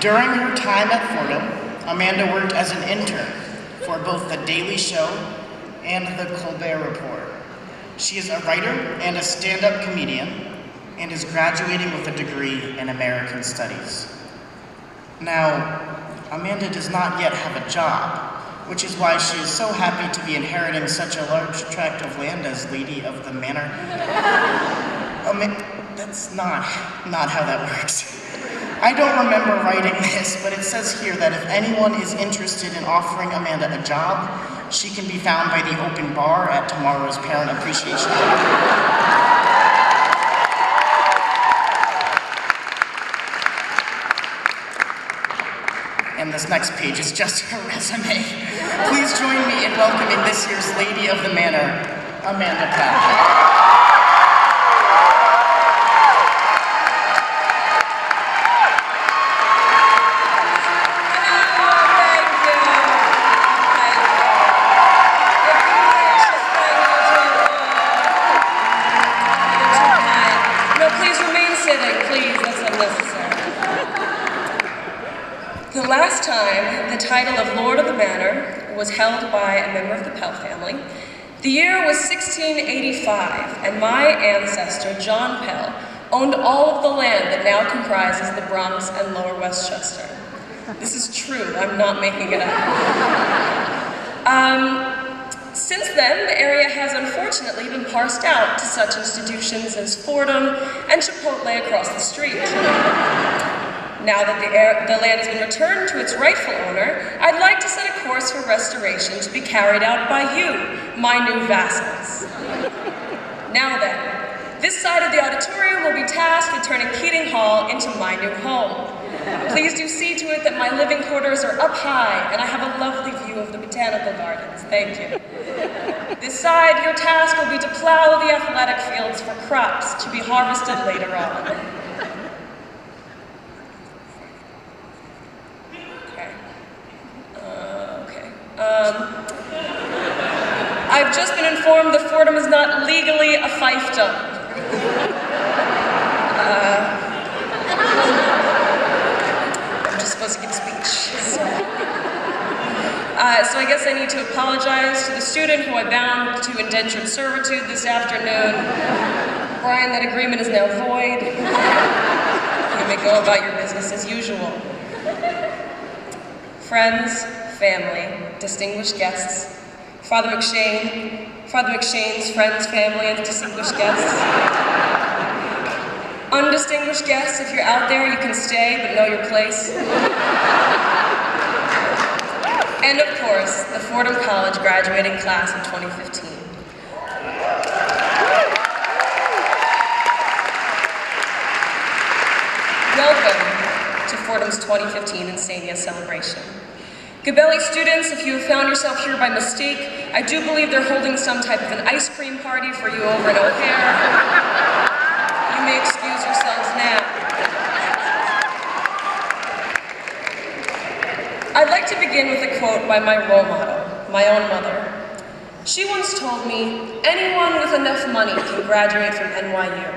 During her time at Fordham, Amanda worked as an intern for both The Daily Show and The Colbert Report. She is a writer and a stand-up comedian and is graduating with a degree in American Studies. Now, Amanda does not yet have a job, which is why she is so happy to be inheriting such a large tract of land as Lady of the Manor. That's not how that works. I don't remember writing this, but it says here that if anyone is interested in offering Amanda a job, she can be found by the open bar at tomorrow's Parent Appreciation Day. And this next page is just her resume. Please join me in welcoming this year's Lady of the Manor, Amanda Pell. The last time the title of Lord of the Manor was held by a member of the Pell family, the year was 1685, and my ancestor, John Pell, owned all of the land that now comprises the Bronx and Lower Westchester. This is true, I'm not making it up. Since then, the area has unfortunately been parsed out to such institutions as Fordham and Chipotle across the street. Now that the land has been returned to its rightful owner, I'd like to set a course for restoration to be carried out by you, my new vassals. Now then, this side of the auditorium will be tasked with turning Keating Hall into my new home. Please do see to it that my living quarters are up high and I have a lovely view of the botanical gardens. Thank you. This side, your task will be to plow the athletic fields for crops to be harvested later on. I've just been informed that Fordham is not legally a fiefdom. I'm just supposed to give a speech. So I guess I need to apologize to the student who I bound to indentured servitude this afternoon. Brian, that agreement is now void. You may go about your business as usual. Friends, family, distinguished guests, Father McShane's friends, family, and distinguished guests. Undistinguished guests, if you're out there, you can stay, but know your place. And of course, the Fordham College graduating class of 2015. Welcome to Fordham's 2015 Encaenia celebration. Gabelli students, if you have found yourself here by mistake, I do believe they're holding some type of an ice cream party for you over in O'Hare. You may excuse yourselves now. I'd like to begin with a quote by my role model, my own mother. She once told me, anyone with enough money can graduate from NYU.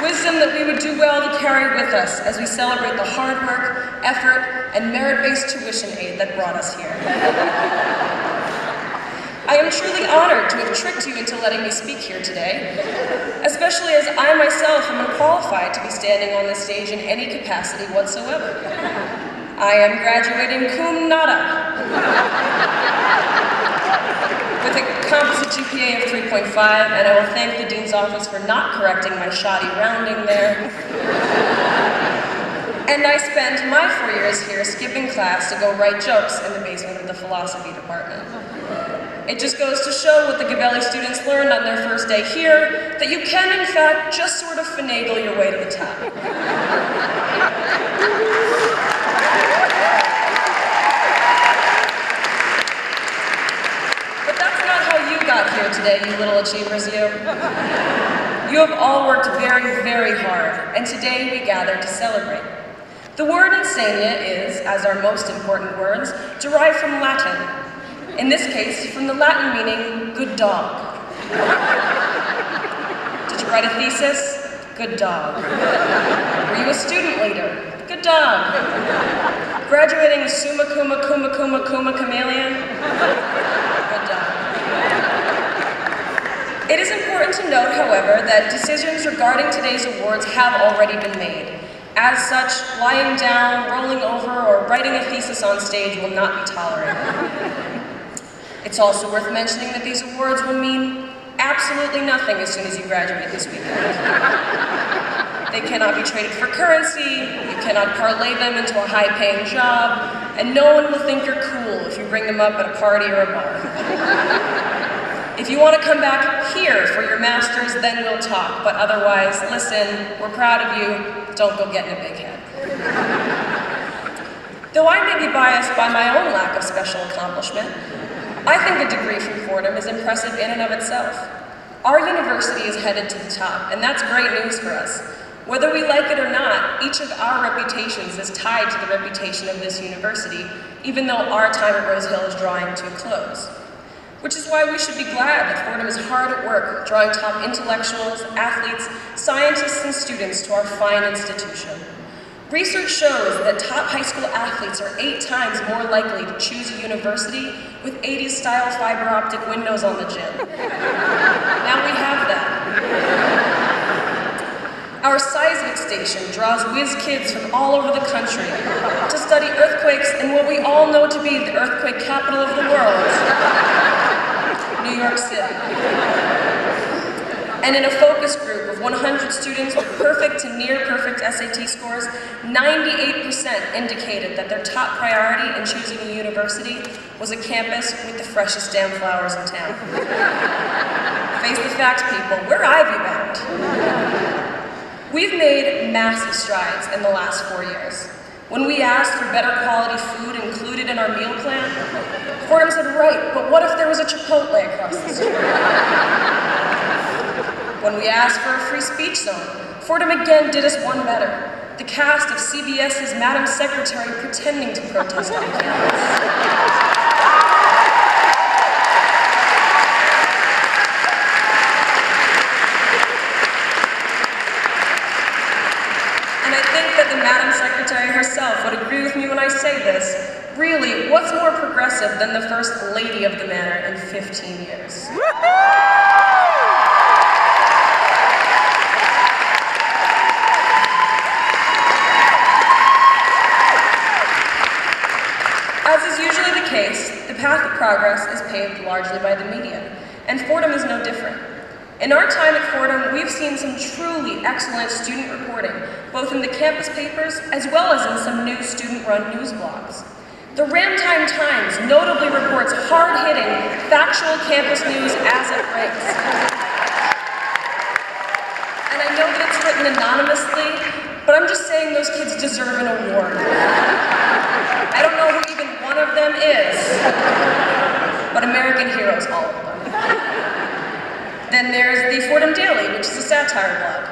Wisdom that we would do well to carry with us as we celebrate the hard work, effort, and merit-based tuition aid that brought us here. I am truly honored to have tricked you into letting me speak here today, especially as I myself am unqualified to be standing on this stage in any capacity whatsoever. I am graduating cum laude. With a composite GPA of 3.5, and I will thank the Dean's office for not correcting my shoddy rounding there. And I spent my 4 years here skipping class to go write jokes in the basement of the philosophy department. It just goes to show what the Gabelli students learned on their first day here, that you can, in fact, just sort of finagle your way to the top. Got here today, you little achievers, you. You have all worked very, very hard, and today we gather to celebrate. The word Encaenia is, as our most important words, derived from Latin. In this case, from the Latin meaning good dog. Did you write a thesis? Good dog. Were you a student leader? Good dog. Graduating summa cum chameleon? Good dog. It is important to note, however, that decisions regarding today's awards have already been made. As such, lying down, rolling over, or writing a thesis on stage will not be tolerated. It's also worth mentioning that these awards will mean absolutely nothing as soon as you graduate this weekend. They cannot be traded for currency, you cannot parlay them into a high-paying job, and no one will think you're cool if you bring them up at a party or a bar. If you want to come back here for your master's, then we'll talk, but otherwise, listen, we're proud of you, don't go getting a big head. Though I may be biased by my own lack of special accomplishment, I think a degree from Fordham is impressive in and of itself. Our university is headed to the top, and that's great news for us. Whether we like it or not, each of our reputations is tied to the reputation of this university, even though our time at Rose Hill is drawing to a close. Which is why we should be glad that Fordham is hard at work, drawing top intellectuals, athletes, scientists, and students to our fine institution. Research shows that top high school athletes are 8 times more likely to choose a university with 80s-style fiber optic windows on the gym. Now we have that. Our seismic station draws whiz kids from all over the country to study earthquakes in what we all know to be the earthquake capital of the world, New York City. And in a focus group of 100 students with perfect to near perfect SAT scores, 98% indicated that their top priority in choosing a university was a campus with the freshest damn flowers in town. Face the facts, people, we're Ivy bound. We've made massive strides in the last 4 years. When we asked for better quality food included in our meal plan, Fordham said, right, but what if there was a Chipotle across the street? When we asked for a free speech zone, Fordham again did us one better. The cast of CBS's Madam Secretary pretending to protest on campus. Madam Secretary herself would agree with me when I say this. Really, what's more progressive than the First Lady of the Manor in 15 years? As is usually the case, the path of progress is paved largely by the media, and Fordham is no different. In our time at Fordham, we've seen some truly excellent student reporting, both in the campus papers as well as in some new student-run news blogs. The Ramtime Times notably reports hard-hitting, factual campus news as it breaks. And I know that it's written anonymously, but I'm just saying those kids deserve an award. I don't know who even one of them is, but American heroes, all of them. Then there's the Fordham Daily, which is a satire blog.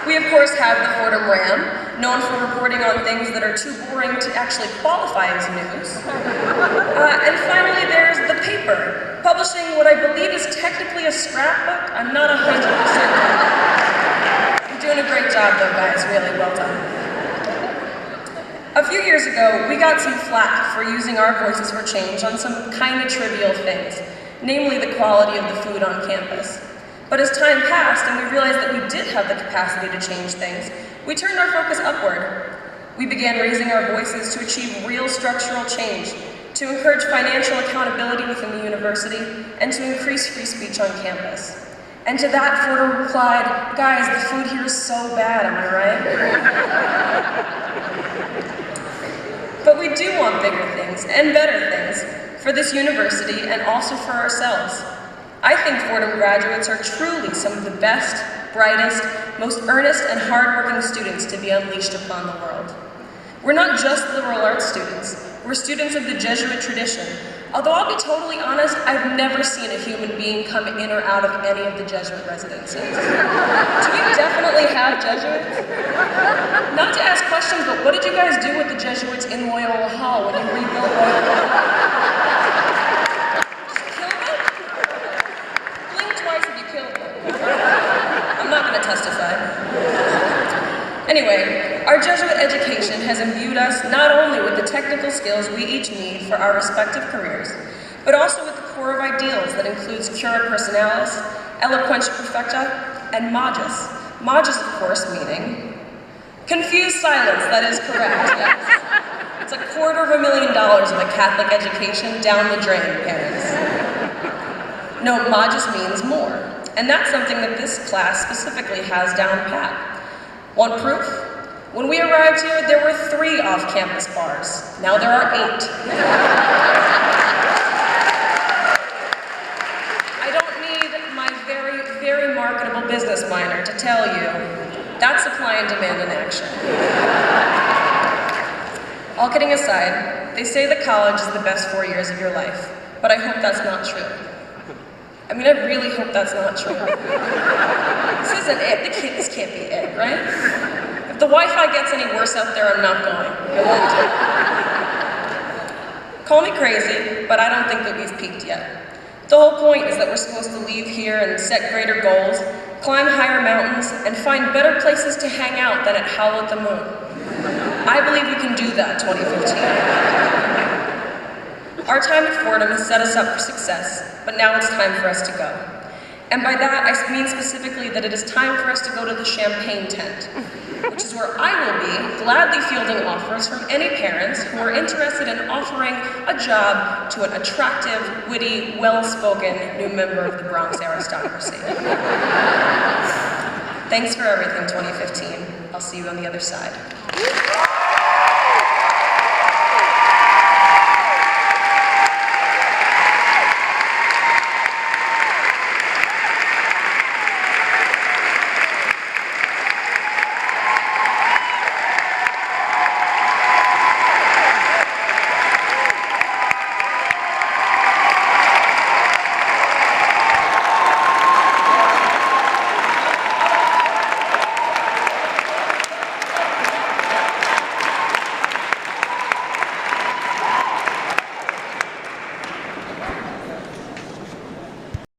We, of course, have the Fordham Ram, known for reporting on things that are too boring to actually qualify as news. And finally, there's the paper, publishing what I believe is technically a scrapbook. I'm not 100% sure. You're doing a great job, though, guys. Really well done. A few years ago, we got some flack for using our voices for change on some kind of trivial things, namely the quality of the food on campus. But as time passed and we realized that we did have the capacity to change things, we turned our focus upward. We began raising our voices to achieve real structural change, to encourage financial accountability within the university, and to increase free speech on campus. And to that, Fordham replied, guys, the food here is so bad, am I right? But we do want bigger things and better things for this university and also for ourselves. I think Fordham graduates are truly some of the best, brightest, most earnest and hardworking students to be unleashed upon the world. We're not just liberal arts students. We're students of the Jesuit tradition. Although I'll be totally honest, I've never seen a human being come in or out of any of the Jesuit residences. Do you definitely have Jesuits? Not to ask questions, but what did you guys do with the Jesuits in Loyola Hall when you rebuilt Loyola Hall? Just kill them? Blink twice if you killed them. I'm not going to testify. Anyway, our Jesuit education has imbued us not only with the technical skills we each need for our respective careers, but also with the core of ideals that includes cura personalis, eloquentia perfecta, and magis. Magis, of course, meaning confused silence, that is correct, yes. It's $250,000 of a Catholic education down the drain, parents. No, magis means more, and that's something that this class specifically has down pat. Want proof? When we arrived here, there were 3 off-campus bars. Now there are 8. I don't need my very, very marketable business minor to tell you that's supply and demand in action. All kidding aside, they say that college is the best 4 years of your life, but I hope that's not true. I mean, I really hope that's not true. This isn't it. This can't be it, right? If the Wi-Fi gets any worse out there, I'm not going. I won't. Call me crazy, but I don't think that we've peaked yet. The whole point is that we're supposed to leave here and set greater goals, climb higher mountains, and find better places to hang out than at Howl at the Moon. I believe we can do that, 2015. Our time at Fordham has set us up for success, but now it's time for us to go. And by that, I mean specifically that it is time for us to go to the champagne tent, which is where I will be gladly fielding offers from any parents who are interested in offering a job to an attractive, witty, well-spoken new member of the Bronx aristocracy. Thanks for everything, 2015. I'll see you on the other side.